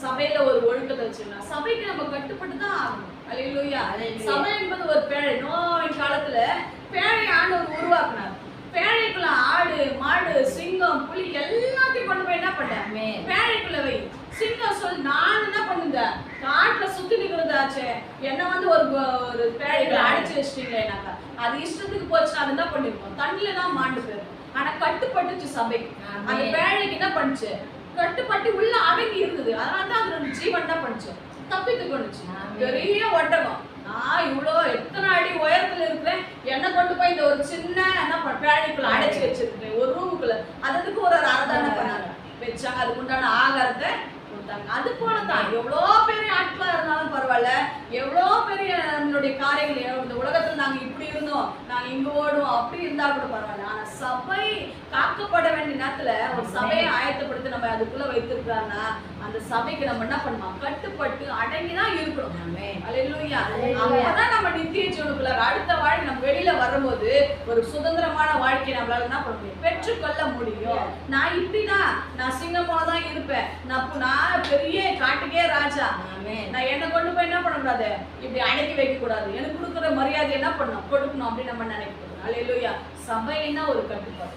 சபையில ஒரு ஒழுக்கத்தை வச்சிருந்தா சபைக்கு நம்ம கட்டுப்பட்டு தான் ஆகணும். அல்லேலூயா. சபை என்பது ஒரு பேழை. நோவின் காலத்துல பேழை ஆண்டவர் உருவாக்குனார். பேழைக்குள்ள ஆடு, மாடு, சிங்கம், புலி எல்லாத்தையும் கொண்டு போய் என்ன பண்ண பேழைக்குள்ள வை. சிங்கம் சொல்லி நான் என்ன பண்ணுங்க காட்டுல சுத்தி நிக்கிறதாச்சே என்ன ஒரு பேழைக்குள்ள அடைச்சு வச்சிட்டீங்களேனாக்கா அது இஷ்டத்துக்கு போச்சு. அது என்ன பண்ணிருக்கோம் தண்ணில தான் மாண்டு போயிருக்கும். ஆனா கட்டுப்பட்டுச்சு சபைக்கு. அந்த பேழைக்கு என்ன பண்ணுச்சு கட்டுப்பட்டு உள்ள அடங்கி இருந்தது. அதனாலதான் அது ஜீவன் தான் பண்ணுச்சு தப்பித்து கொண்டுச்சு. பெரிய ஒட்டகம் நான் இவ்வளோ எத்தனை அடி உயரத்துல இருக்கிறேன் என்ன கொண்டு போய் இந்த ஒரு சின்ன என்ன பேழைக்குள்ள அடைச்சு வச்சிருக்கேன் ஒரு ரூமுக்குள்ள. அதுக்கு ஒரு அறதான பண்ணாங்க வச்சாங்க. அதுக்கு உண்டான ஆகாரத்தை கொடுத்தாங்க. அது போலதான் எவ்வளோ பெரிய ஆட்களா இருந்தாலும் பரவாயில்ல, எவ்வளோ பெரிய நம்மளுடைய காரியங்கள் இந்த உலகத்துல நாங்க இப்படி இருந்தோம் நாங்க இங்க ஓடுவோம் அப்படி இருந்தா கூட பரவாயில்ல. ஆனா சபை காக்கப்பட வேண்டிய நேரத்துல ஒரு சபையை ஆயத்தப்படுத்தி நம்ம அதுக்குள்ள வைத்திருக்காங்கன்னா அந்த சபைக்கு நம்ம என்ன பண்ணுவோம் கட்டுப்பட்டு அடங்கிதான் இருக்கணும். அல்லேலூயா. அப்பதான் நம்ம நித்திய ஜீவனுக்குள்ள அடுத்த வாழ்க்கை நம்ம வெளியில வரும்போது ஒரு சுதந்திரமான வாழ்க்கையை நம்மளால என்ன பண்ண முடியும் பெற்றுக்கொள்ள முடியும். நான் இப்படிதான் நான் சிங்கமாதான் இருப்பேன். நான் பெரிய காட்டுக்கே ராஜா. நான் என்ன கொண்டு போய் என்ன பண்ண கூடாது இப்படி அடக்கி வைக்க கூடாது. எனக்கு கொடுக்குற மரியாதை என்ன பண்ணணும் கொடுக்கணும் அப்படின்னு நம்ம நினைக்கணும். அல்லேலூயா. சபைன்னா ஒரு கட்டுப்பாடு.